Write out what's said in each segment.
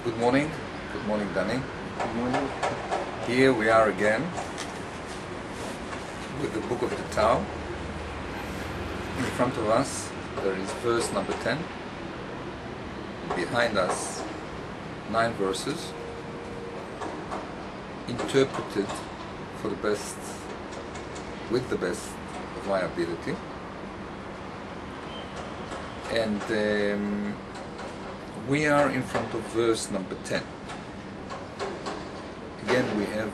Good morning. Good morning, Danny. Good morning. Here we are again with the book of the Tao. In front of us there is verse number 10. Behind us 9 verses interpreted for the best, with the best of my ability. And we are in front of verse number 10. Again we have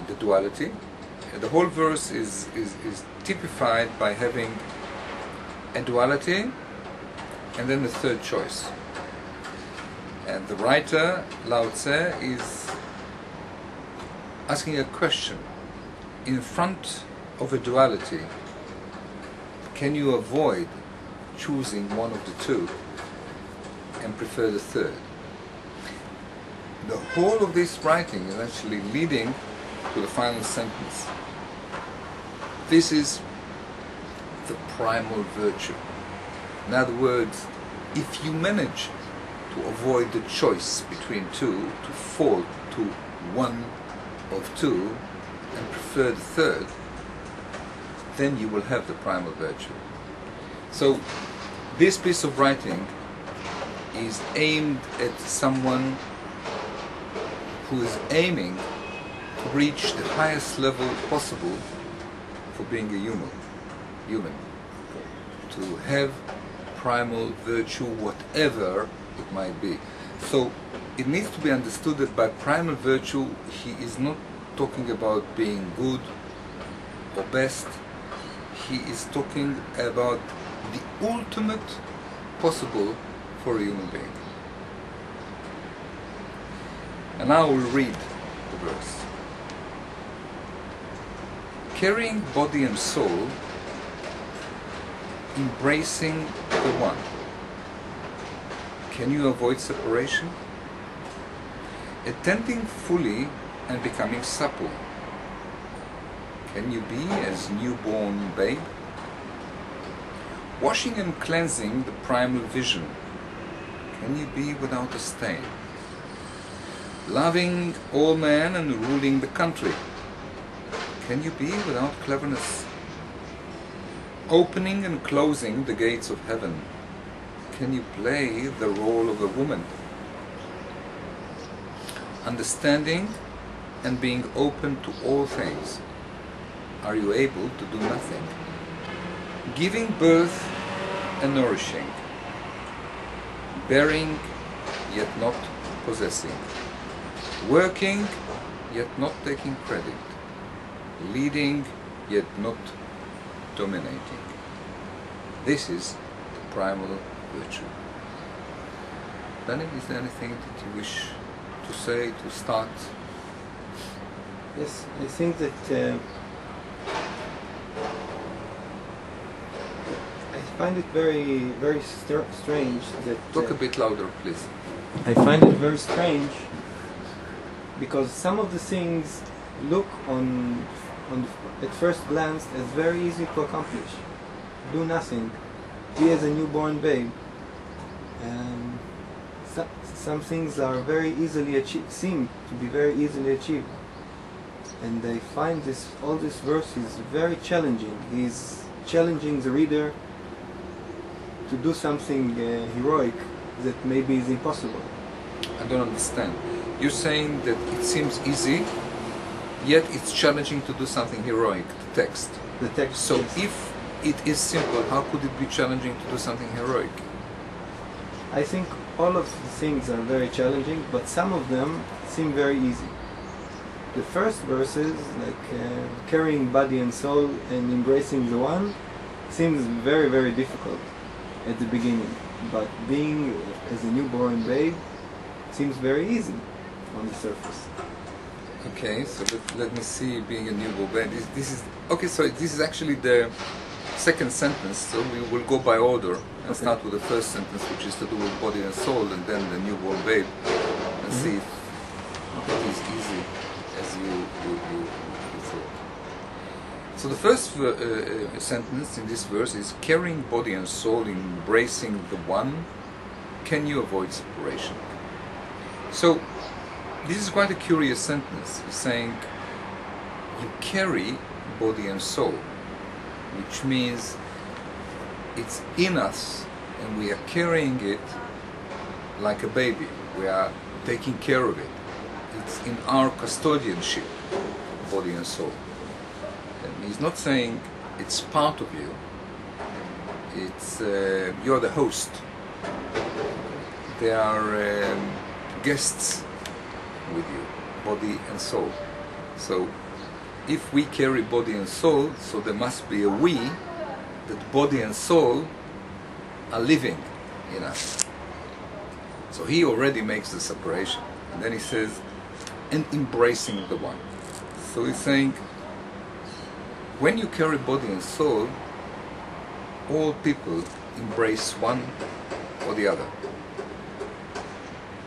the duality. The whole verse is typified by having a duality and then the third choice. And the writer, Lao Tse, is asking a question. In front of a duality, can you avoid choosing one of the two and prefer the third? The whole of this writing is actually leading to the final sentence. This is the primal virtue. In other words, if you manage to avoid the choice between two, to fall to one of two and prefer the third, then you will have the primal virtue. So this piece of writing is aimed at someone who is aiming to reach the highest level possible for being a human, to have primal virtue, whatever it might be. So it needs to be understood that by primal virtue he is not talking about being good or best. He is talking about the ultimate possible for a human being. And now we'll read the verse. Carrying body and soul, embracing the one. Can you avoid separation? Attending fully and becoming supple. Can you be as newborn babe? Washing and cleansing the primal vision. Can you be without a stain? Loving all men and ruling the country. Can you be without cleverness? Opening and closing the gates of heaven. Can you play the role of a woman? Understanding and being open to all things. Are you able to do nothing? Giving birth and nourishing. Bearing yet not possessing. Working yet not taking credit. Leading yet not dominating. This is the primal virtue. Danny, is there anything that you wish to say to start? Yes, I think that I find it very strange that... Talk a bit louder, please. I find it very strange because some of the things look at first glance as very easy to accomplish. Do nothing. Be as a newborn babe. Some things are very easily achieved, seem to be very easily achieved. And I find all this verse is very challenging. He's challenging the reader to do something heroic that maybe is impossible. I don't understand. You're saying that it seems easy, yet it's challenging to do something heroic, the text. The text. So yes. if it is simple, how could it be challenging to do something heroic? I think all of the things are very challenging, but some of them seem very easy. The first verses, like carrying body and soul and embracing the one, seems very, very difficult at the beginning. But being as a newborn babe seems very easy on the surface. Okay, so let me see. Being a newborn babe. This is okay. So this is actually the second sentence. So we will go by order and start with the first sentence, which is to do with body and soul, and then the newborn babe, and see if it is easy as you thought. So the first sentence in this verse is carrying body and soul, embracing the one. can you avoid separation? So this is quite a curious sentence, saying you carry body and soul, which means it's in us and we are carrying it like a baby. We are taking care of it. It's in our custodianship, body and soul. And he's not saying it's part of you. It's you're the host. They are guests with you, body and soul. So if we carry body and soul, so there must be a we, that body and soul are living in us. So he already makes the separation. And then he says, and embracing the one. So he's saying, when you carry body and soul, all people embrace one or the other.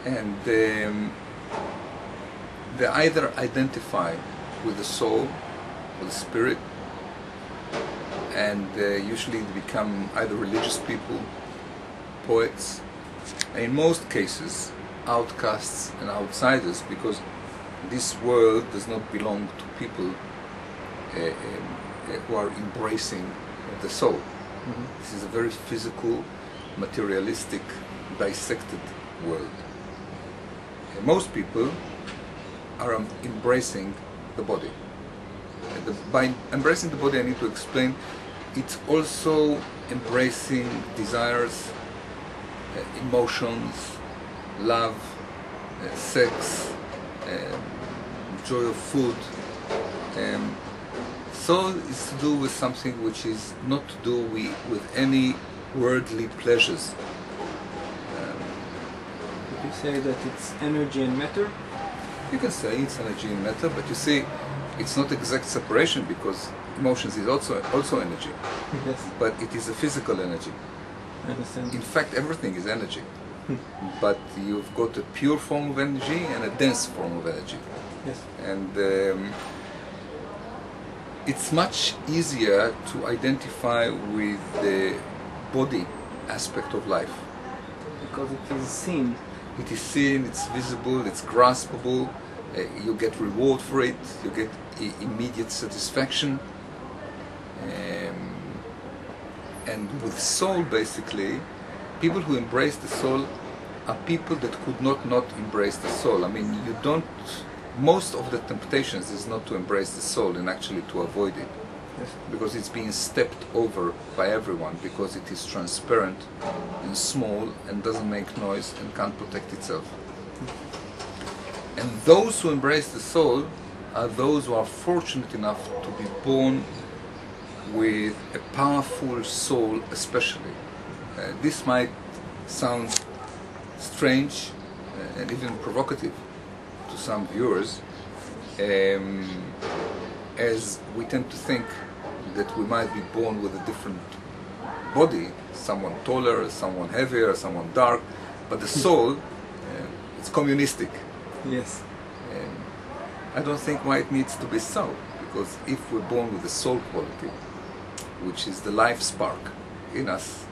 And they either identify with the soul or the spirit, and usually they become either religious people, poets, and in most cases outcasts and outsiders, because this world does not belong to people who are embracing the soul. Mm-hmm. This is a very physical, materialistic, dissected world. And most people are embracing the body. By embracing the body, I need to explain, it's also embracing desires, emotions, love, sex, joy of food. Soul is to do with something which is not to do with any worldly pleasures. Would you say that it's energy and matter? You can say it's energy and matter, but you see, it's not exact separation, because emotions is also energy. Yes. But it is a physical energy. I understand. In fact, everything is energy. But you've got a pure form of energy and a dense form of energy. Yes. And it's much easier to identify with the body aspect of life. Because it is seen. It is seen, it's visible, it's graspable, you get reward for it, you get immediate satisfaction. And with soul, basically, people who embrace the soul are people that could not embrace the soul. I mean, you don't, most of the temptations is not to embrace the soul and actually to avoid it. Yes. Because it's being stepped over by everyone, because it is transparent and small and doesn't make noise and can't protect itself. And those who embrace the soul are those who are fortunate enough to be born with a powerful soul, especially. This might sound strange and even provocative to some viewers, as we tend to think that we might be born with a different body, someone taller, someone heavier, someone dark, but the soul, it's communistic. Yes. I don't think why it needs to be so, because if we're born with the soul quality, which is the life spark in us,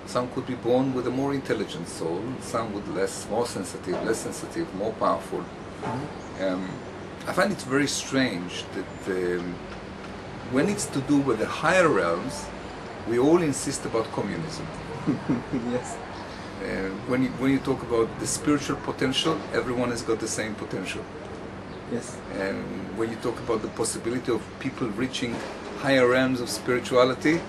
some could be born with a more intelligent soul, some with less, more sensitive, less sensitive, more powerful. Mm-hmm. I find it very strange that when it's to do with the higher realms, we all insist about communism. Yes. When you talk about the spiritual potential, everyone has got the same potential. Yes. And when you talk about the possibility of people reaching higher realms of spirituality,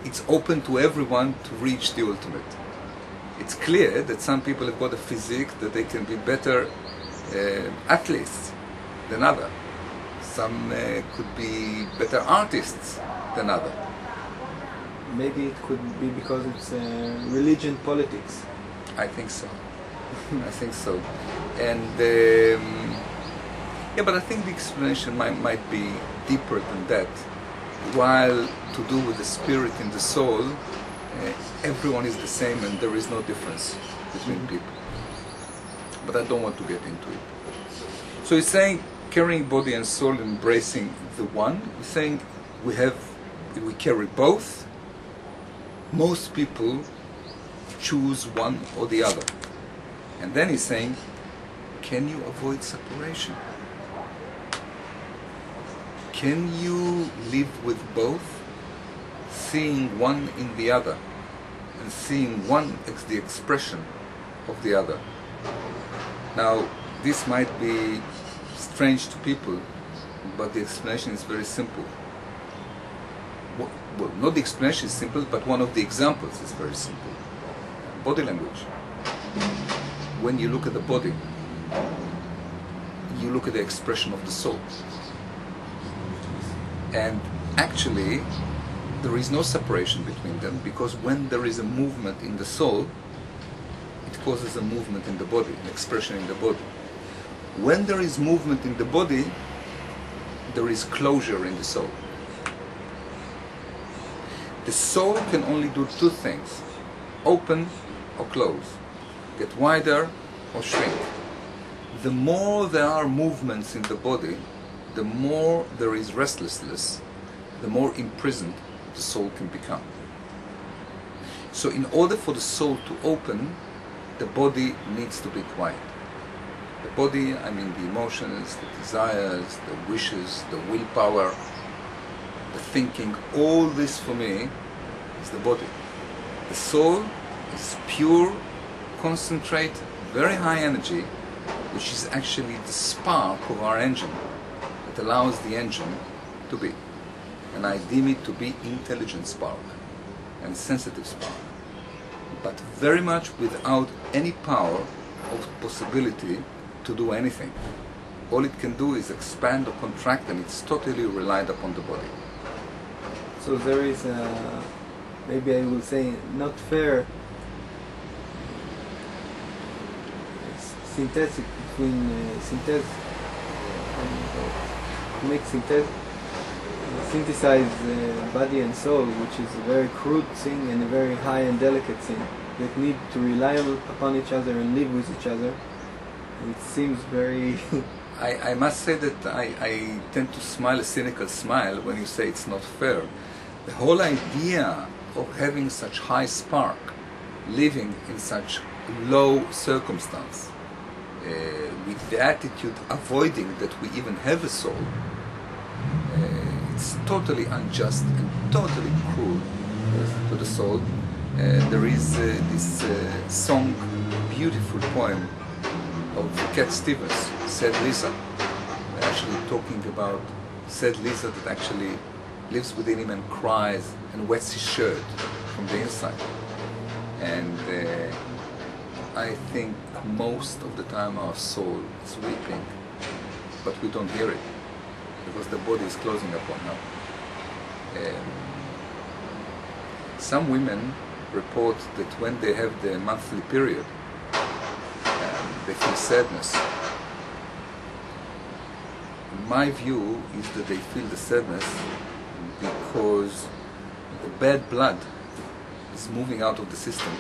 it's open to everyone to reach the ultimate. It's clear that some people have got a physique that they can be better athletes than others. Some could be better artists than others. Maybe it could be because it's religion, politics. I think so. I think so. And yeah, but I think the explanation might be deeper than that. While to do with the spirit and the soul, everyone is the same and there is no difference between people. But I don't want to get into it. So he's saying carrying body and soul, embracing the one. He's saying we carry both. Most people choose one or the other. And then he's saying, can you avoid separation? Can you live with both, seeing one in the other, and seeing one as the expression of the other? Now, this might be strange to people, but the explanation is very simple. Well, not the explanation is simple, but one of the examples is very simple. Body language. When you look at the body, you look at the expression of the soul. And actually, there is no separation between them, because when there is a movement in the soul, it causes a movement in the body, an expression in the body. When there is movement in the body, there is closure in the soul. The soul can only do two things: open or close, get wider or shrink. The more there are movements in the body, the more there is restlessness, the more imprisoned the soul can become. So in order for the soul to open, the body needs to be quiet. The body, I mean the emotions, the desires, the wishes, the willpower, the thinking, all this for me is the body. The soul is pure, concentrate, very high energy, which is actually the spark of our engine that allows the engine to be. And I deem it to be intelligent spark and sensitive spark, but very much without any power of possibility to do anything. All it can do is expand or contract, and it's totally reliant upon the body. So there is a, maybe I will say, not fair synthesis between synthesize body and soul, which is a very crude thing and a very high and delicate thing that need to rely upon each other and live with each other. It seems very I must say that I tend to smile a cynical smile when you say it's not fair. The whole idea of having such high spark, living in such low circumstance, with the attitude avoiding that we even have a soul, it's totally unjust and totally cruel to the soul. There is this song, beautiful poem of Cat Stevens, Sad Lisa. They're actually talking about Sad Lisa that actually lives within him and cries and wets his shirt from the inside. And I think most of the time our soul is weeping, but we don't hear it because the body is closing upon her. Some women report that when they have the monthly period, they feel sadness. My view is that they feel the sadness because the bad blood is moving out of the system.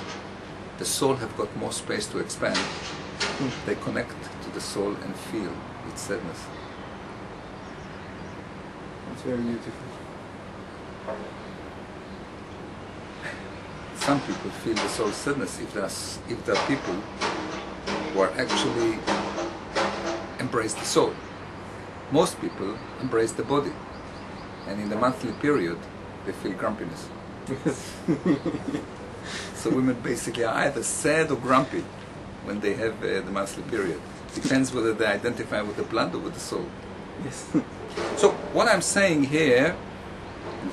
The soul have got more space to expand. They connect to the soul and feel its sadness. It's very beautiful. Some people feel the soul's sadness if there are people who are actually embrace the soul. Most people embrace the body, and in the monthly period they feel grumpiness. So women basically are either sad or grumpy when they have the monthly period. Depends whether they identify with the blood or with the soul. Yes. So what I'm saying here,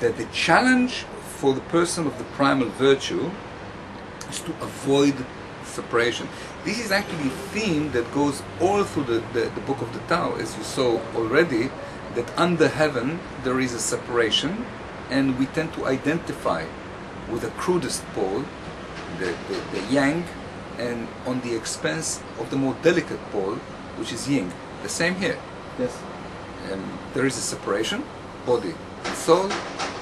that the challenge for the person of the primal virtue is to avoid separation. This is actually a theme that goes all through the book of the Tao, as you saw already, that under heaven there is a separation, and we tend to identify with the crudest pole, the yang, and on the expense of the more delicate pole, which is yin. The same here. Yes. There is a separation, body and soul.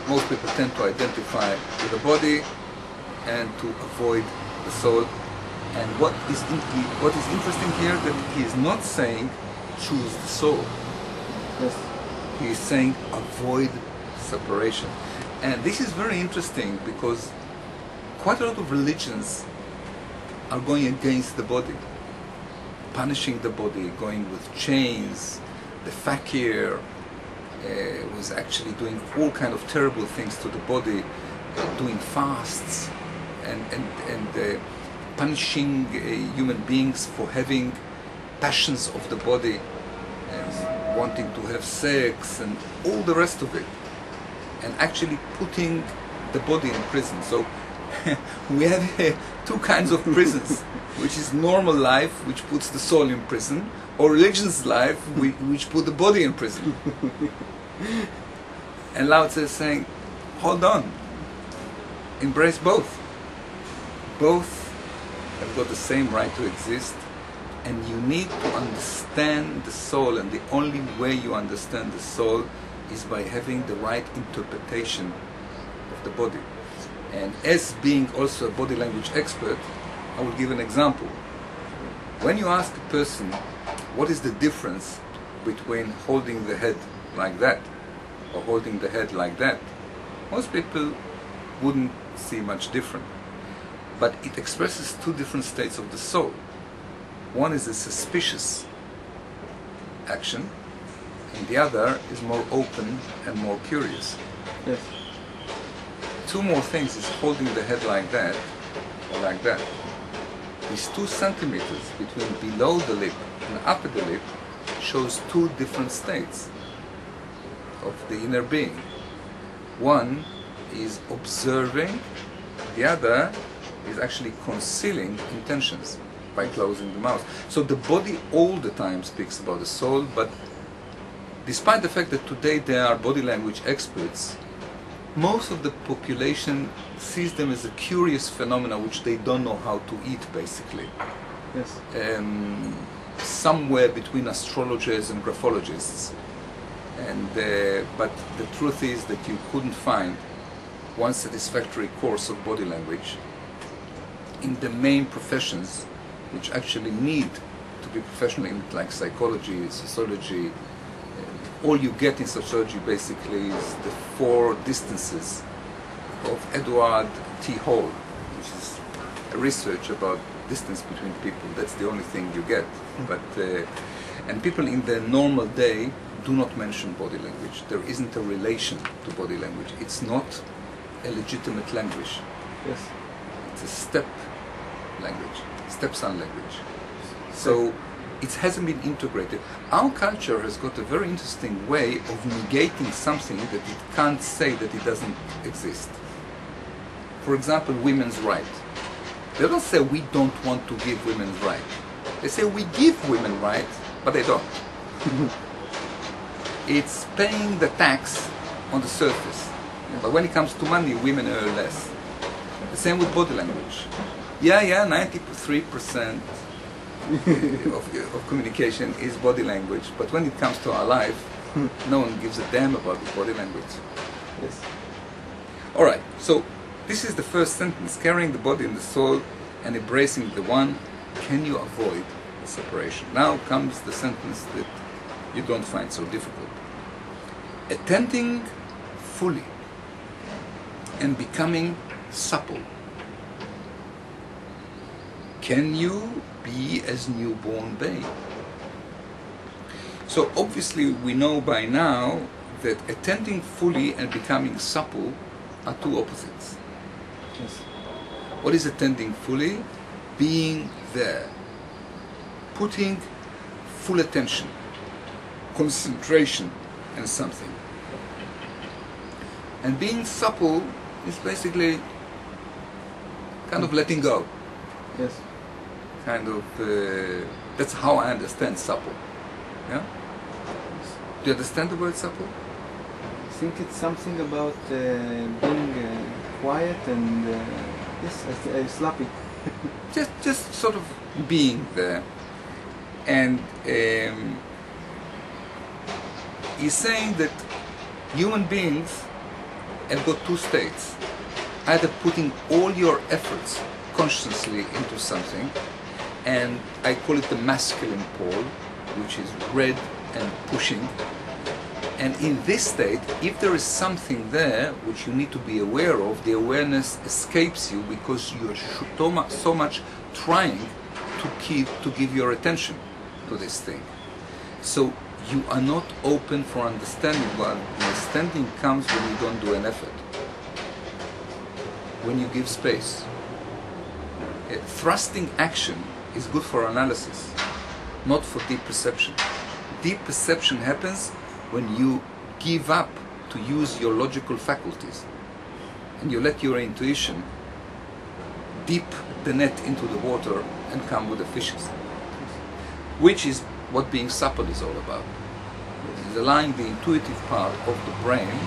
Most people tend to identify with the body and to avoid the soul. And what is interesting here, that he is not saying choose the soul. Yes. He is saying avoid separation. And this is very interesting because quite a lot of religions are going against the body, punishing the body, going with chains. The fakir was actually doing all kind of terrible things to the body, doing fasts and punishing human beings for having passions of the body, and wanting to have sex and all the rest of it, and actually putting the body in prison. So we have two kinds of prisons, which is normal life, which puts the soul in prison, or religion's life, which put the body in prison. And Lao Tzu is saying, hold on, embrace both. Both have got the same right to exist, and you need to understand the soul, and the only way you understand the soul is by having the right interpretation of the body. And as being also a body language expert, I will give an example. When you ask a person, what is the difference between holding the head like that or holding the head like that, most people wouldn't see much different. But it expresses two different states of the soul. One is a suspicious action, and the other is more open and more curious. Yes. Two more things is holding the head like that or like that. These 2 centimeters between below the lip and up at the lip shows 2 different states of the inner being. One is observing, the other is actually concealing intentions by closing the mouth. So the body all the time speaks about the soul, but despite the fact that today there are body language experts, most of the population sees them as a curious phenomena which they don't know how to eat, basically. Yes. Somewhere between astrologers and graphologists. And but the truth is that you couldn't find one satisfactory course of body language in the main professions which actually need to be professional in, like psychology, sociology. All you get in sociology basically is the 4 distances of Edward T. Hall, which is a research about distance between people. That's the only thing you get. But and people in the normal day do not mention body language. There isn't a relation to body language. It's not a legitimate language. Yes. It's a step language, stepson language. So it hasn't been integrated. Our culture has got a very interesting way of negating something that it can't say that it doesn't exist. For example, women's right. They don't say we don't want to give women's right. They say we give women right, but they don't. It's paying the tax on the surface. But when it comes to money, women earn less. The same with body language. Yeah, 93% of communication is body language, but when it comes to our life, no one gives a damn about the body language. Yes. Alright, so this is the first sentence, carrying the body and the soul and embracing the one, can you avoid the separation? Now comes the sentence that you don't find so difficult. Attending fully and becoming supple. Can you be as newborn babe? So obviously we know by now that attending fully and becoming supple are 2 opposites. Yes. What is attending fully? Being there, putting full attention, concentration in something. And being supple is basically kind of letting go. Yes. Kind of, that's how I understand supple. Yeah? Do you understand the word supple? I think it's something about being quiet and yes, sloppy. just sort of being there. And he's saying that human beings have got 2 states. Either putting all your efforts consciously into something, and I call it the masculine pole, which is red and pushing, And in this state, if there is something there which you need to be aware of, the awareness escapes you because you are so much trying to give your attention to this thing. So you are not open for understanding, but understanding comes when you don't do an effort, when you give space. Thrusting action is good for analysis, not for deep perception. Deep perception happens when you give up to use your logical faculties and you let your intuition dip the net into the water and come with the fishes, which is what being supple is all about. It is allowing the intuitive part of the brain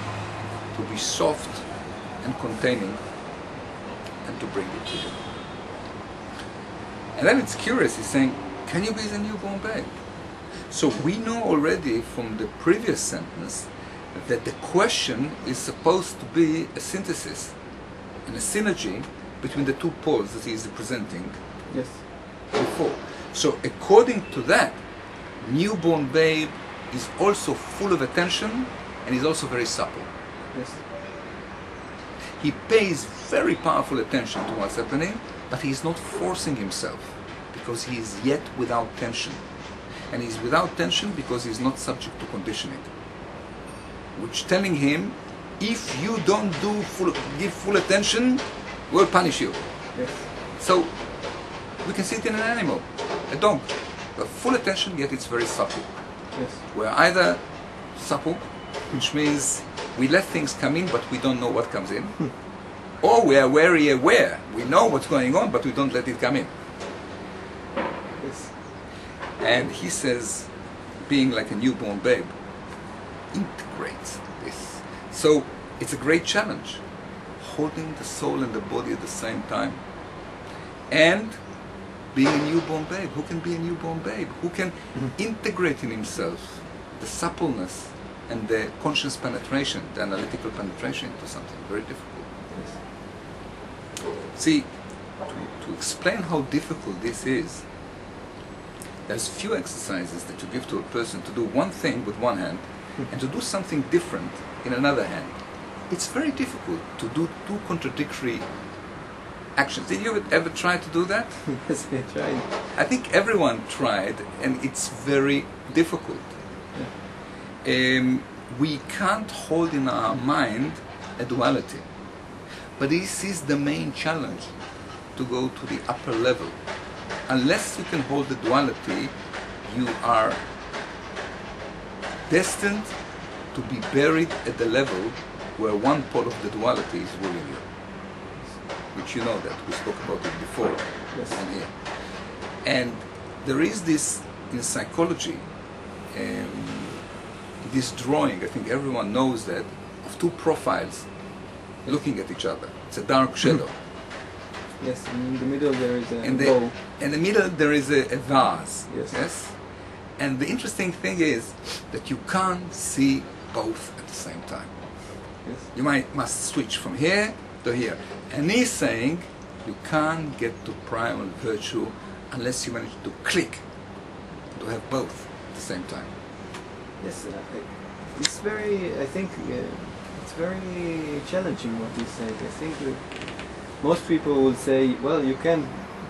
to be soft and containing and to bring it together. And then it's curious, he's saying, can you be the newborn babe? So we know already from the previous sentence that the question is supposed to be a synthesis and a synergy between the two poles that he is presenting before. So according to that, newborn babe is also full of attention and is also very supple. Yes. He pays very powerful attention to what's happening, but he is not forcing himself because he is yet without tension. And he's without tension because he's not subject to conditioning, which telling him, if you don't give full attention, we'll punish you. Yes. So we can see it in an animal, a dog. Full attention, yet it's very supple. Yes. We're either supple, which means we let things come in, but we don't know what comes in, or we are very aware. We know what's going on, but we don't let it come in. Yes. And he says, being like a newborn babe, integrates this. So it's a great challenge, holding the soul and the body at the same time. And being a newborn babe. Who can be a newborn babe? Who can integrate in himself the suppleness and the conscious penetration, the analytical penetration into something very difficult? Yes. See, to explain how difficult this is, there's few exercises that you give to a person to do one thing with one hand and to do something different in another hand. It's very difficult to do two contradictory actions. Did you ever try to do that? Yes, I tried. I think everyone tried, and it's very difficult. Yeah. We can't hold in our mind a duality. But this is the main challenge, to go to the upper level. Unless you can hold the duality, you are destined to be buried at the level where one pole of the duality is ruling you. Which you know that, we spoke about it before. Yes. And here. And there is this, in psychology, this drawing, I think everyone knows that, of two profiles looking at each other. It's a dark shadow. Yes, and in the middle there is a In bow. the middle there is a vase. Yes. And the interesting thing is that you can't see both at the same time. Yes. You must switch from here to here. And he's saying you can't get to primal virtue unless you manage to click, to have both at the same time. Yes, it's very, I think, it's very challenging what he said. I think that most people will say, well, you can't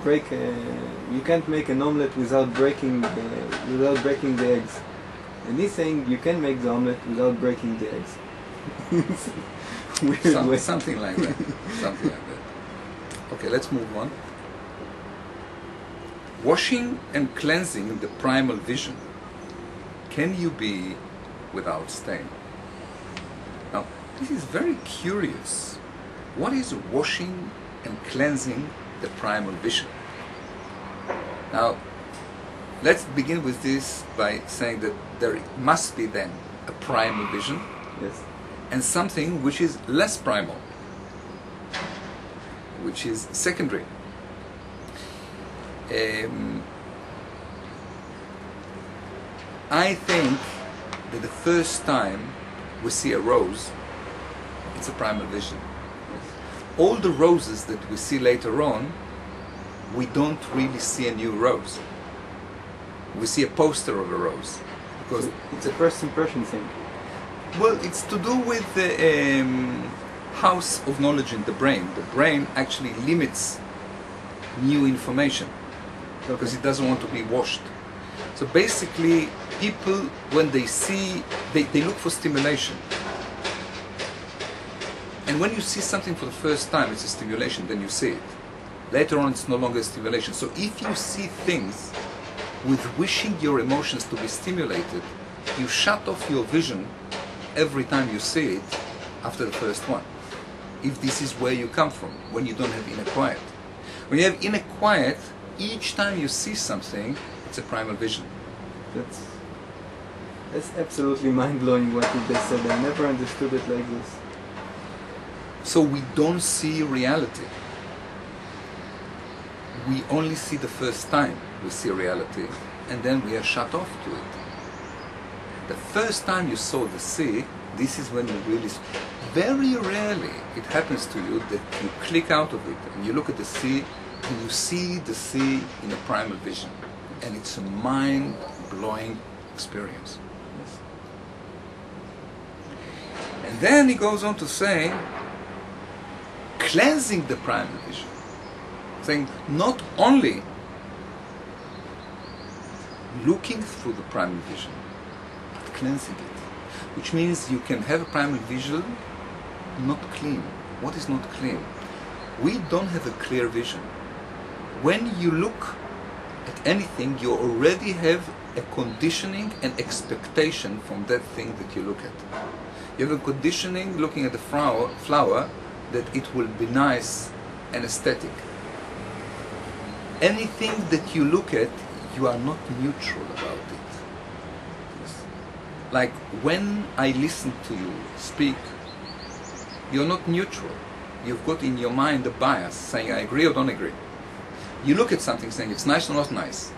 make an omelette without breaking the eggs. And he's saying you can make the omelette without breaking the eggs. Weird way. Something like that. Something like that. Okay, let's move on. Washing and cleansing the primal vision. Can you be without stain? Now, this is very curious. What is washing and cleansing the primal vision? Now, let's begin with this by saying that there must be then a primal vision. Yes. And something which is less primal, which is secondary. I think that the first time we see a rose, it's a primal vision. All the roses that we see later on, we don't really see a new rose. We see a poster of a rose. Because it's a first impression thing. Well, it's to do with the house of knowledge in the brain. The brain actually limits new information because it doesn't want to be washed. So basically, people, when they see, they look for stimulation. And when you see something for the first time, it's a stimulation, then you see it. Later on, it's no longer a stimulation. So if you see things with wishing your emotions to be stimulated, you shut off your vision every time you see it after the first one. If this is where you come from, when you don't have inner quiet. When you have inner quiet, each time you see something, it's a primal vision. That's absolutely mind-blowing what they said. I never understood it like this. So we don't see reality. We only see the first time we see reality, and then we are shut off to it. The first time you saw the sea, this is when you really... Very rarely it happens to you that you click out of it and you look at the sea and you see the sea in a primal vision. And it's a mind-blowing experience. Yes. And then he goes on to say, cleansing the primal vision. Saying not only looking through the primal vision, but cleansing it. Which means you can have a primal vision not clean. What is not clean? We don't have a clear vision. When you look at anything, you already have a conditioning and expectation from that thing that you look at. You have a conditioning looking at the flower that it will be nice and aesthetic. Anything that you look at, you are not neutral about it. Like when I listen to you speak, you're not neutral. You've got in your mind a bias saying I agree or don't agree. You look at something saying it's nice or not nice.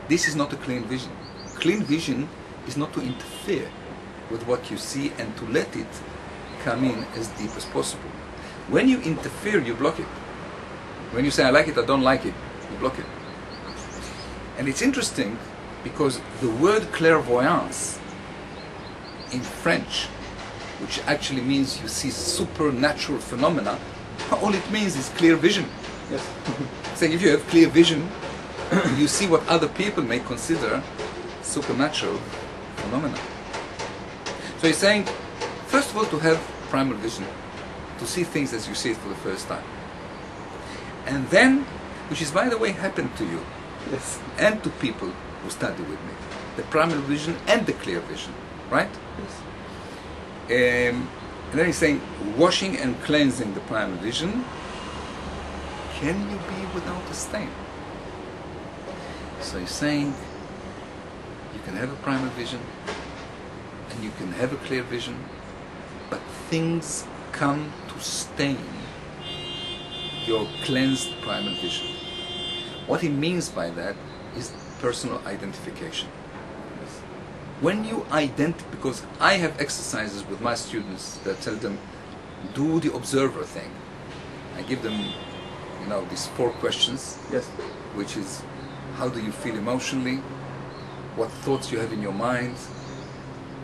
This is not a clean vision. Clean vision is not to interfere with what you see and to let it come in as deep as possible. When you interfere, you block it. When you say I like it, I don't like it, you block it. And it's interesting because the word clairvoyance in French, which actually means you see supernatural phenomena, all it means is clear vision. Yes. Saying if you have clear vision, you see what other people may consider supernatural phenomena. So he's saying, first of all, to have primal vision, to see things as you see it for the first time. And then, which is by the way happened to you, Yes. and to people who study with me, the primal vision and the clear vision, right? Yes. And then he's saying, washing and cleansing the primal vision, can you be without a stain? So he's saying, you can have a primal vision, and you can have a clear vision, but things come to stain your cleansed primal vision. What he means by that is personal identification. When you because I have exercises with my students that tell them, do the observer thing. I give them, these 4 questions, Yes. which is, how do you feel emotionally? What thoughts you have in your mind?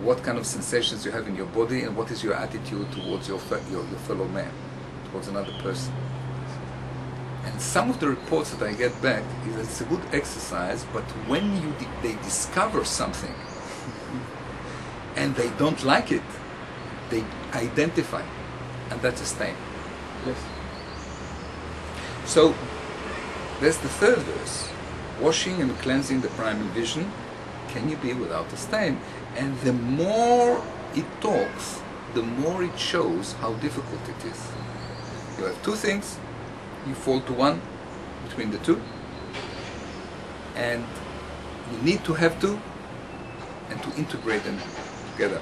What kind of sensations you have in your body? And what is your attitude towards your fellow man, towards another person? And some of the reports that I get back is that it's a good exercise, but when they discover something and they don't like it, they identify, and that's a stain. Yes. So there's the 3rd verse, washing and cleansing the primal vision, can you be without a stain? And the more it talks, the more it shows how difficult it is. You have 2 things, you fall to one between the 2, and you need to have 2 and to integrate them together.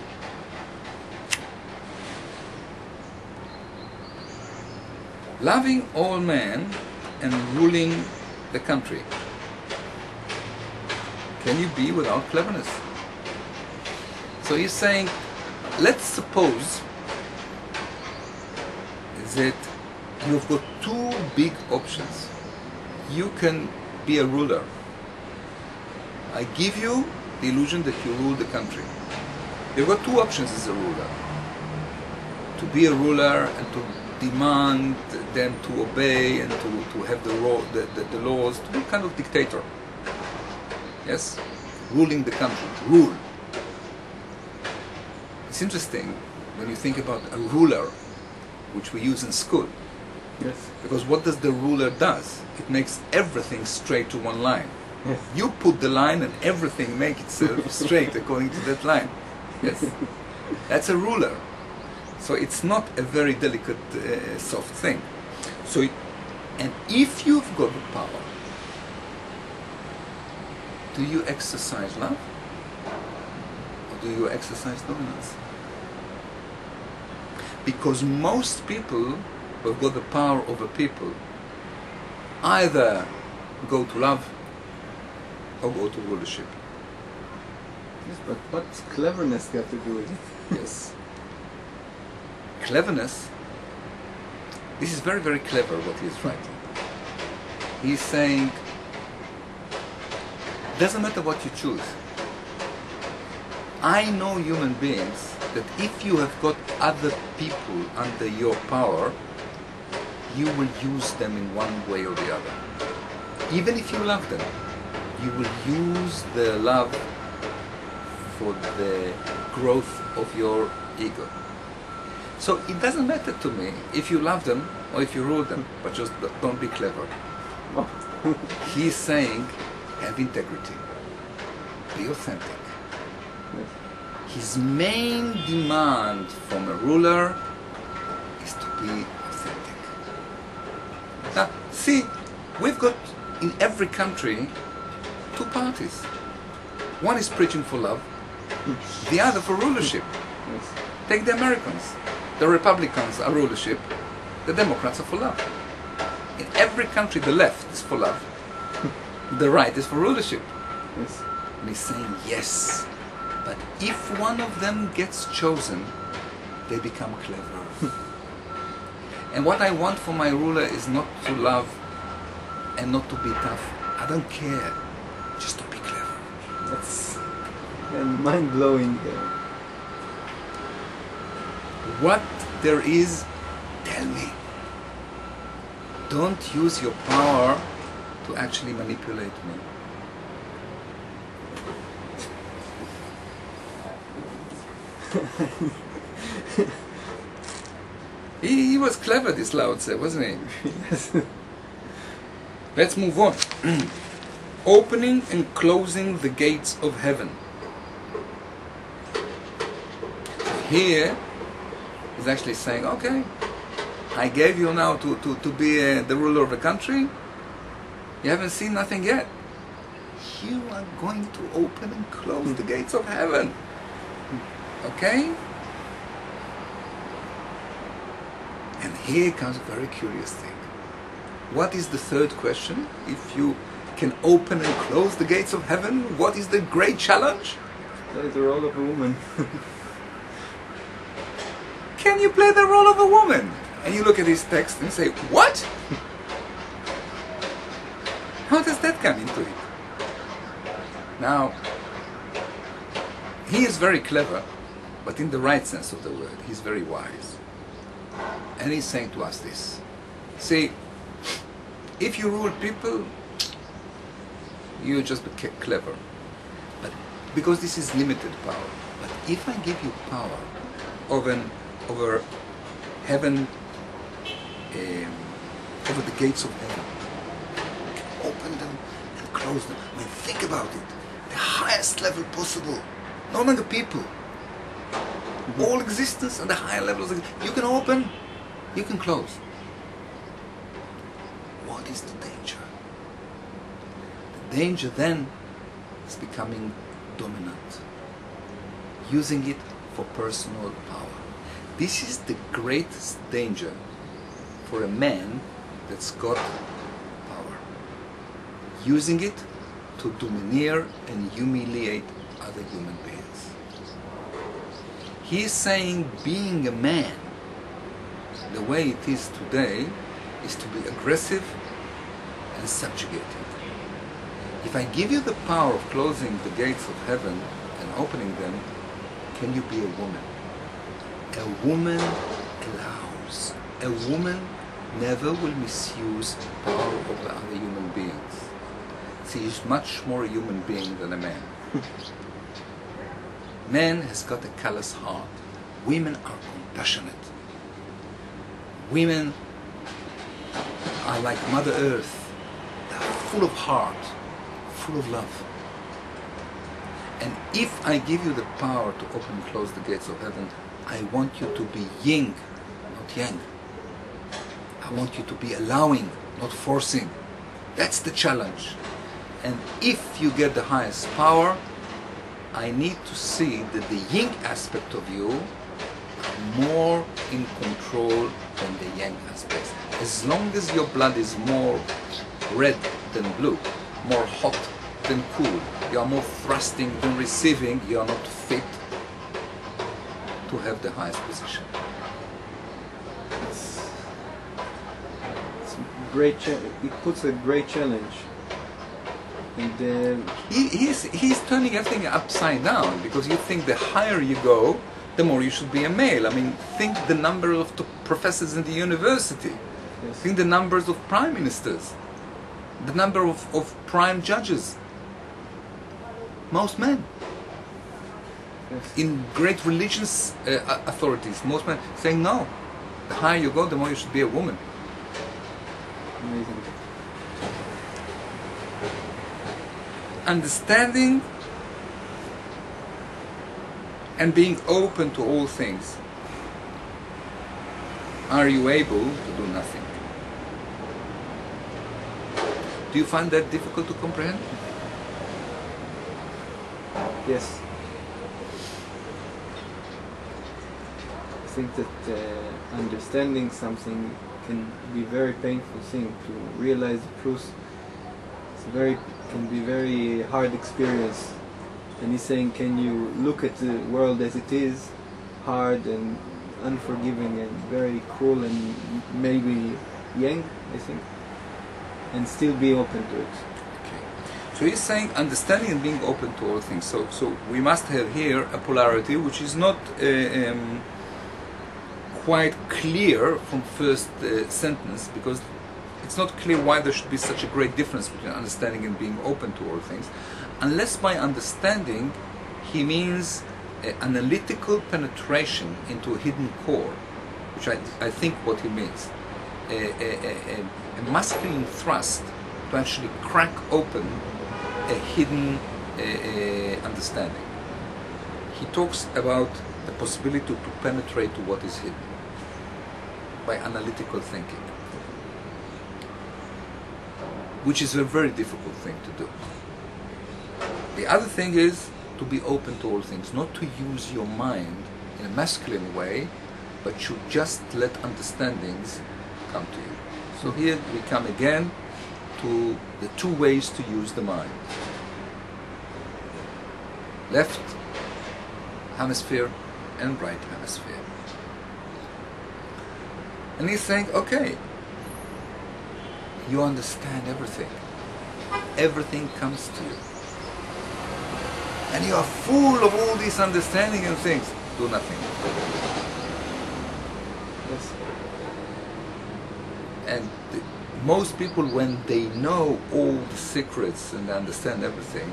Loving all men and ruling the country. Can you be without cleverness? So he's saying, let's suppose that you've got 2 big options. You can be a ruler. I give you the illusion that you rule the country. You've got two options as a ruler. To be a ruler and to demand them to obey and to have the laws, to be kind of dictator. Yes? Ruling the country. Rule. It's interesting when you think about a ruler, which we use in school. Yes. Because what does the ruler does? It makes everything straight to one line. Yes. You put the line and everything makes itself straight according to that line. Yes. That's a ruler. So it's not a very delicate, soft thing. So, and if you've got the power, do you exercise love? Or do you exercise dominance? Because most people who've got the power over people either go to love or go to rulership. Yes, but what's cleverness got to do with it? Yes. Cleverness, this is very, very clever what he's writing. He's saying, doesn't matter what you choose. I know human beings that if you have got other people under your power, you will use them in one way or the other. Even if you love them, you will use their love for the growth of your ego. So it doesn't matter to me if you love them or if you rule them, but just don't be clever. He's saying, have integrity, be authentic. His main demand from a ruler is to be authentic. Now, see, we've got in every country two parties. One is preaching for love, the other for rulership. Yes. Take the Americans. The Republicans are rulership, the Democrats are for love. In every country the left is for love, the right is for rulership. Yes. And he's saying yes, but if one of them gets chosen, they become clever. And what I want for my ruler is not to love and not to be tough. I don't care, just to be clever. That's mind-blowing. What there is, tell me. Don't use your power to actually manipulate me. He was clever, this Lao Tse, wasn't he? Yes. Let's move on. Opening and closing the gates of heaven. Here, he's actually saying, okay, I gave you now to be the ruler of the country. You haven't seen nothing yet. You are going to open and close the gates of heaven. Okay? And here comes a very curious thing. What is the third question? If you can open and close the gates of heaven, what is the great challenge? That is the role of a woman. Can you play the role of a woman? And you look at his text and say, what? How does that come into it? Now, he is very clever, but in the right sense of the word, he's very wise. And he's saying to us this. See, if you rule people, you just become clever. But because this is limited power. But if I give you power over heaven, over the gates of heaven, you can open them and close them. I mean, think about it. The highest level possible. No longer people. All existence and the higher levels. You can open, you can close. What is the danger? The danger then is becoming dominant. Using it for personal power. This is the greatest danger for a man that's got power. Using it to domineer and humiliate other human beings. He is saying being a man, the way it is today, is to be aggressive and subjugating. If I give you the power of closing the gates of heaven and opening them, can you be a woman? A woman allows. A woman never will misuse power over other human beings. She is much more a human being than a man. Man has got a callous heart. Women are compassionate. Women are like Mother Earth. They're full of heart, full of love. And if I give you the power to open and close the gates of heaven, I want you to be yin, not yang. I want you to be allowing, not forcing. That's the challenge. And if you get the highest power, I need to see that the yin aspect of you are more in control than the yang aspects. As long as your blood is more red than blue, more hot than cool, you are more thrusting than receiving, you are not fit to have the highest position. It's great. It puts a great challenge. And he's turning everything upside down, because you think the higher you go, the more you should be a male. I mean, think the number of the professors in the university. yes. Think the numbers of prime ministers, the number of prime judges. Most men. Yes. In great religious authorities, most men saying no. The higher you go, the more you should be a woman. Amazing. Understanding and being open to all things. Are you able to do nothing? Do you find that difficult to comprehend? Yes. I think that understanding something can be a very painful thing. To realize the truth, can be very hard experience. And he's saying, can you look at the world as it is, hard and unforgiving and very cruel and maybe yang, I think, and still be open to it. Okay. So he's saying understanding and being open to all things. So we must have here a polarity which is not quite clear from first sentence, because it's not clear why there should be such a great difference between understanding and being open to all things, unless by understanding he means analytical penetration into a hidden core, which I think what he means, a masculine thrust to actually crack open a hidden understanding. He talks about the possibility to penetrate to what is hidden by analytical thinking, which is a very difficult thing to do. The other thing is to be open to all things, not to use your mind in a masculine way, but you just let understandings come to you. So here we come again to the two ways to use the mind. Left hemisphere and right hemisphere. And he's saying, okay, you understand everything. Everything comes to you. And you are full of all this understanding and things. Do nothing. Yes. And most people, when they know all the secrets and they understand everything,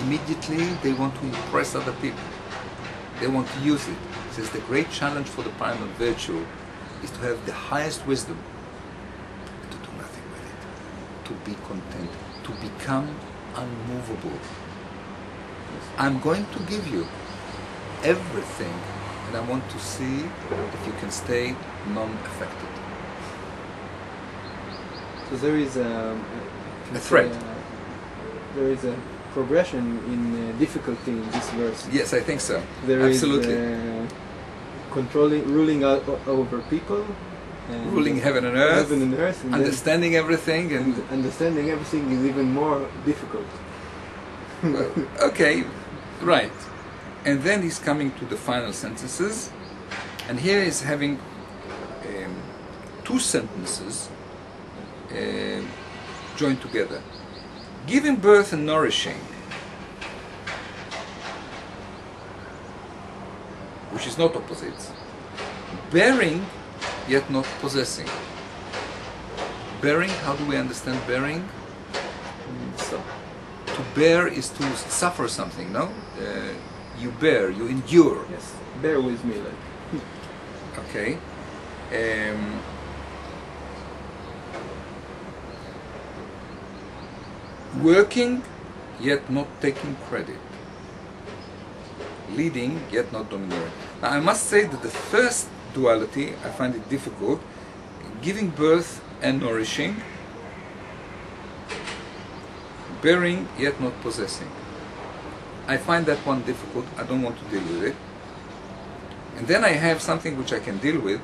immediately they want to impress other people. They want to use it. It says the great challenge for the primal virtue is to have the highest wisdom, to do nothing with it, to be content, to become unmovable. I'm going to give you everything, and I want to see if you can stay non-affected. So there is a thread. There is a progression in difficulty in this verse. Yes, I think so. There Absolutely. is ruling over people, and ruling heaven and earth, and understanding everything, and understanding everything is even more difficult. Okay, right. And then he's coming to the final sentences, and here he's having two sentences joined together. Giving birth and nourishing. which is not opposites. Bearing, yet not possessing. Bearing, how do we understand bearing? So, to bear is to suffer something, no? You bear, you endure. yes, bear with me, like. Okay. Working, yet not taking credit. Leading, yet not domineering. Now, I must say that the first duality, I find it difficult. Giving birth and nourishing. Bearing, yet not possessing. I find that one difficult. I don't want to deal with it. And then I have something which I can deal with.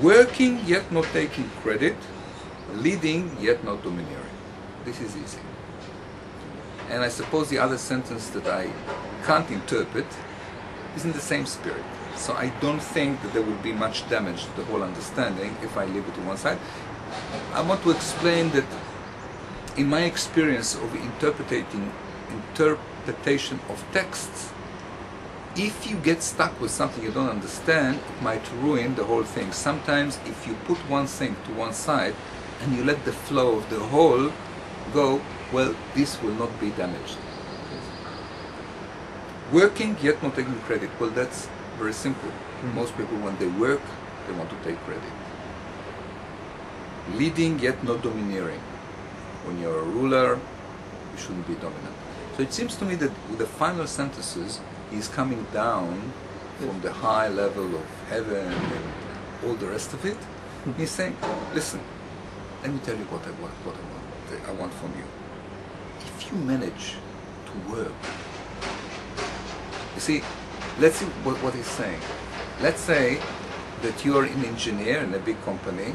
Working, yet not taking credit. Leading, yet not domineering. This is easy. And I suppose the other sentence that I can't interpret is in the same spirit. So I don't think that there will be much damage to the whole understanding if I leave it to one side. I want to explain that in my experience of interpretation of texts, if you get stuck with something you don't understand, it might ruin the whole thing. Sometimes if you put one thing to one side and you let the flow of the whole go, well, this will not be damaged. Working, yet not taking credit. Well, that's very simple. Most people, when they work, they want to take credit. Leading, yet not domineering. When you're a ruler, you shouldn't be dominant. So it seems to me that with the final sentences, he's coming down from the high level of heaven and all the rest of it. He's saying, listen, let me tell you what I want from you. If you manage to work, you see, let's see what he's saying. Let's say that you're an engineer in a big company,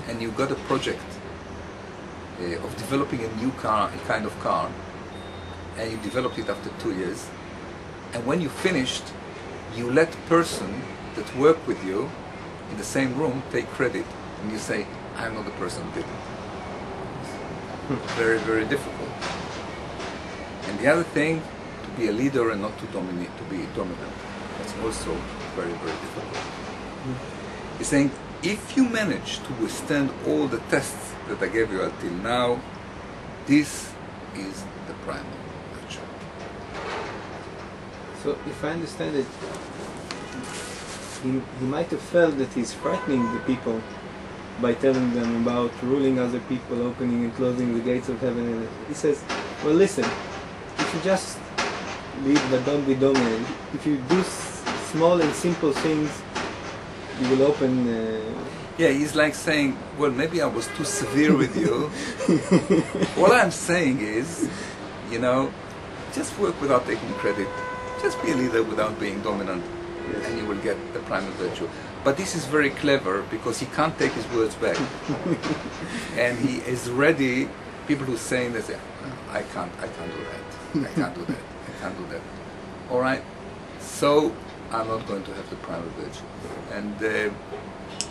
and you got a project of developing a new car, a kind of car, and you developed it after 2 years, and when you finished, you let person that work with you in the same room take credit, and you say, I'm not the person who did it. Very, very difficult. And the other thing, to be a leader and not to dominate, to be dominant, that's also very, very difficult. He's saying, if you manage to withstand all the tests that I gave you until now, this is the primal virtue. So, if I understand it, he might have felt that he's frightening the people by telling them about ruling other people, opening and closing the gates of heaven. And he says, well, listen, if you just lead but don't be dominated, if you do small and simple things, you will open... Yeah, he's like saying, well, maybe I was too severe with you. What I'm saying is, you know, just work without taking credit. Just be a leader without being dominant, and you will get the primal virtue. But this is very clever because he can't take his words back. And he is ready, people who are saying that, I can't do that. I can't do that. I can't do that. All right, so I'm not going to have the primal virtue. And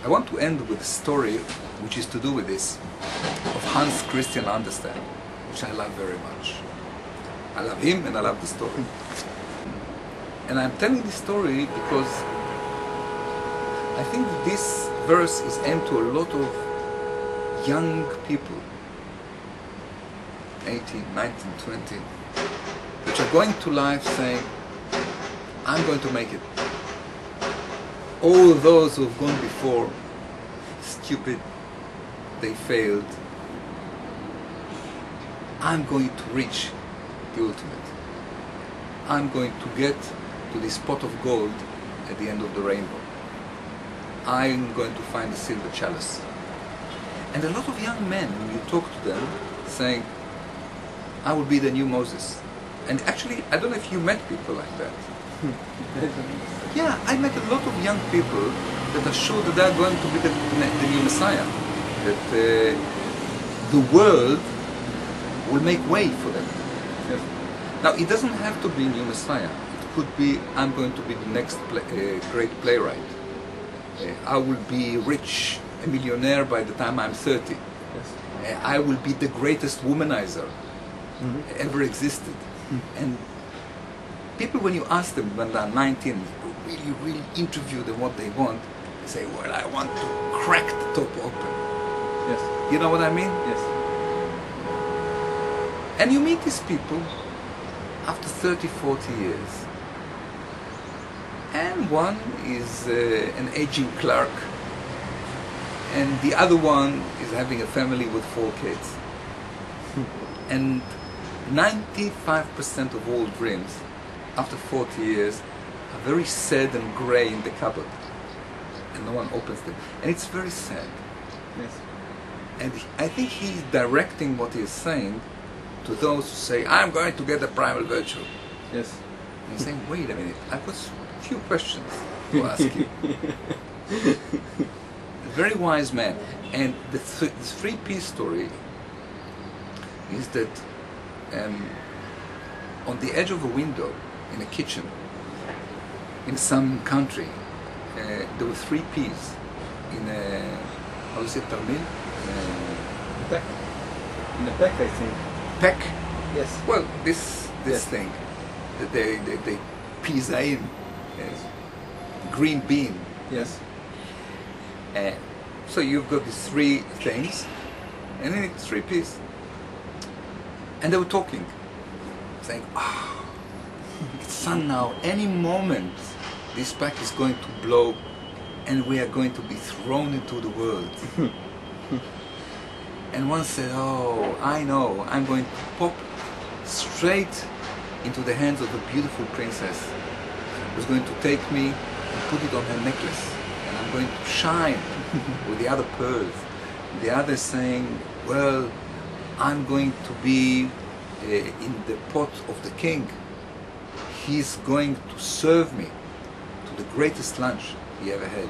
I want to end with a story which is to do with this, of Hans Christian Andersen, which I love very much. I love him and I love the story. And I'm telling this story because I think that this verse is aimed to a lot of young people, 18, 19, 20, which are going to life saying, I'm going to make it. All those who have gone before, stupid, they failed. I'm going to reach the ultimate. I'm going to get to this pot of gold at the end of the rainbow. I'm going to find the silver chalice. And a lot of young men, when you talk to them, saying, I will be the new Moses. And actually, I don't know if you met people like that. Yeah, I met a lot of young people that are sure that they are going to be the new Messiah. That the world will make way for them. Yes. Now, it doesn't have to be new Messiah. It could be, I'm going to be the next great playwright. I will be rich, a millionaire by the time I'm 30. Yes. I will be the greatest womanizer ever existed. And people, when you ask them when they're 19, really interview them what they want, they say, well, I want to crack the top open. Yes. You know what I mean? Yes. And you meet these people after 30, 40 years. And one is an aging clerk, and the other one is having a family with 4 kids. And 95% of all dreams, after 40 years, are very sad and grey in the cupboard. And no one opens them. And it's very sad. Yes. And I think he's directing what he's saying to those who say, I'm going to get a primal virtue. Yes. And he's saying, wait a minute, I've got a few questions to ask you. A very wise man. And the 3P story is that on the edge of a window in a kitchen in some country, there were 3 P's in a, how is it, Tamil? Peck. In a peck, I think. Peck? Yes. Well, this Yes. thing that they pizza in, green bean. Yes. So you've got these 3 things, and then it's 3 P's. And they were talking, saying, oh, it's sun now, any moment this pack is going to blow and we are going to be thrown into the world. And one said, oh, I know, I'm going to pop straight into the hands of a beautiful princess who's going to take me and put it on her necklace, and I'm going to shine with the other pearls. The other saying, well, I'm going to be in the pot of the king. He's going to serve me to the greatest lunch he ever had.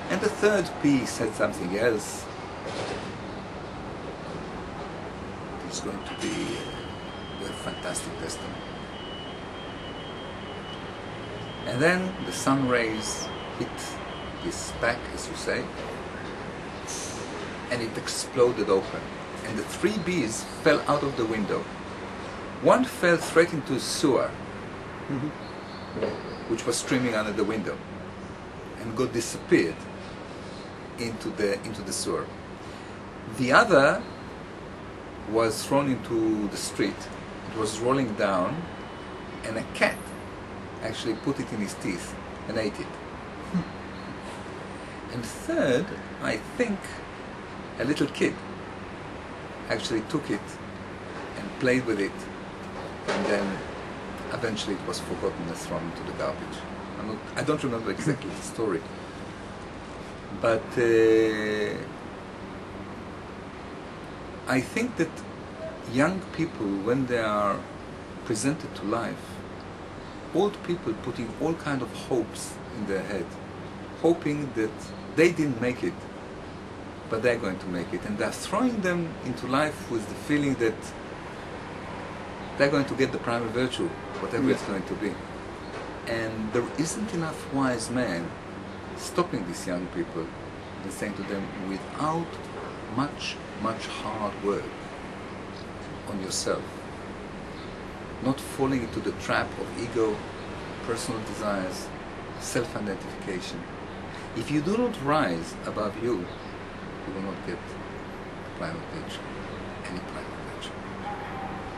And the 3rd P said something else. It's going to be a fantastic destiny. And then the sun rays hit this pack, as you say, and it exploded open. And the 3 B's fell out of the window. One fell straight into a sewer, which was streaming under the window, and got disappeared into the sewer. The other was thrown into the street. It was rolling down, and a cat actually put it in his teeth and ate it. And third, I think a little kid actually took it and played with it, and then eventually it was forgotten and thrown into the garbage. I don't remember exactly the story, but I think that young people, when they are presented to life, old people putting all kind of hopes in their head, hoping that they didn't make it, but they're going to make it, and they're throwing them into life with the feeling that they're going to get the primal virtue, whatever it's going to be. And there isn't enough wise men stopping these young people and saying to them, without much hard work on yourself, not falling into the trap of ego, personal desires, self-identification. If you do not rise above you, you will not get the primal virtue, any primal virtue.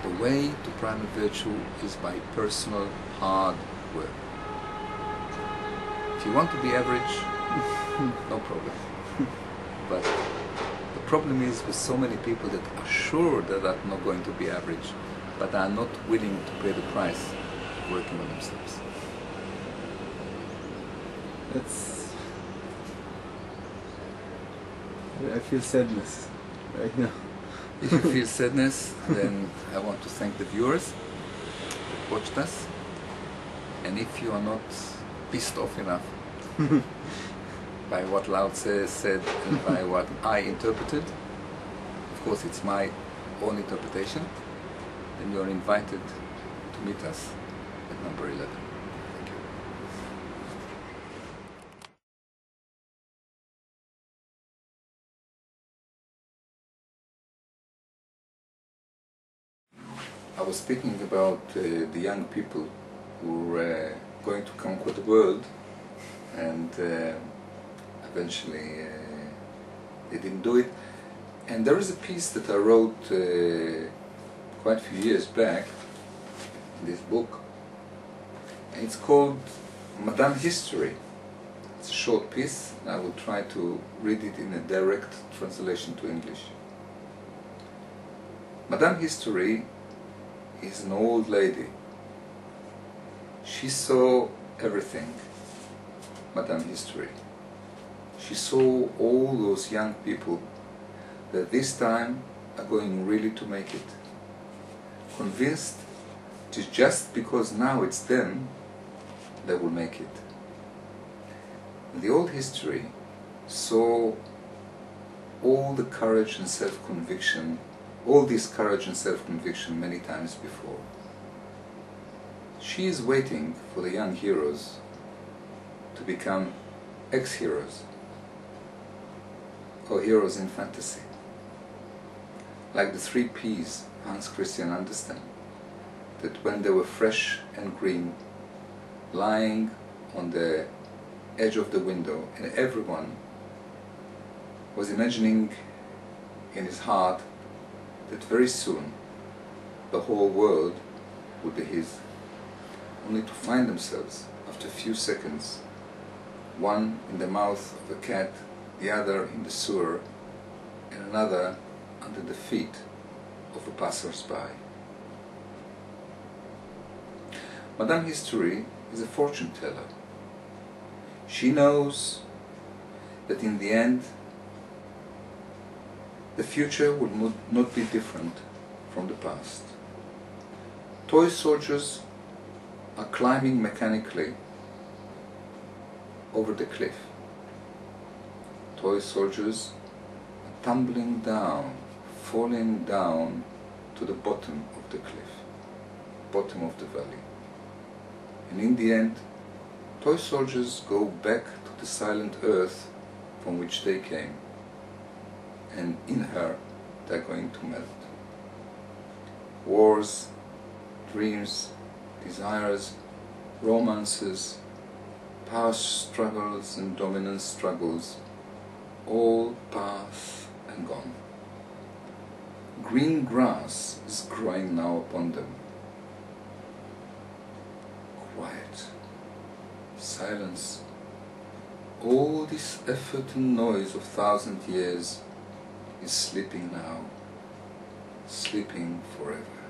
The way to primal virtue is by personal hard work. If you want to be average, no problem. But the problem is with so many people that are sure that they're not going to be average, but are not willing to pay the price of working on themselves. I feel sadness right now. If you feel sadness, then I want to thank the viewers that watched us. And if you are not pissed off enough by what Lao Tse said and by what I interpreted, of course it's my own interpretation, then you are invited to meet us at number 11. Thank you. I was speaking about the young people who were going to conquer the world, and eventually they didn't do it. And there is a piece that I wrote quite a few years back in this book, and it's called Madame History. It's a short piece. I will try to read it in a direct translation to English. Madame History is an old lady. She saw everything, Madame History. She saw all those young people that this time are going really to make it. Convinced that just because now it's them, they will make it. The old history saw all the courage and self-conviction, all this courage and self-conviction many times before. She is waiting for the young heroes to become ex-heroes, or heroes in fantasy. Like the 3 Ps Hans Christian Andersen, that when they were fresh and green, lying on the edge of the window, and everyone was imagining in his heart that very soon the whole world would be his, only to find themselves after a few seconds, one in the mouth of a cat, the other in the sewer, and another under the feet of a passers-by. Madame History is a fortune teller. She knows that in the end the future will not be different from the past. Toy soldiers are climbing mechanically over the cliff. Toy soldiers are tumbling down, falling down to the bottom of the cliff, bottom of the valley. And in the end, toy soldiers go back to the silent earth from which they came, and in her they're going to melt. Wars, dreams, desires, romances, power struggles and dominance struggles, all pass and gone. Green grass is growing now upon them. Quiet, silence, all this effort and noise of 1,000 years is sleeping now, sleeping forever.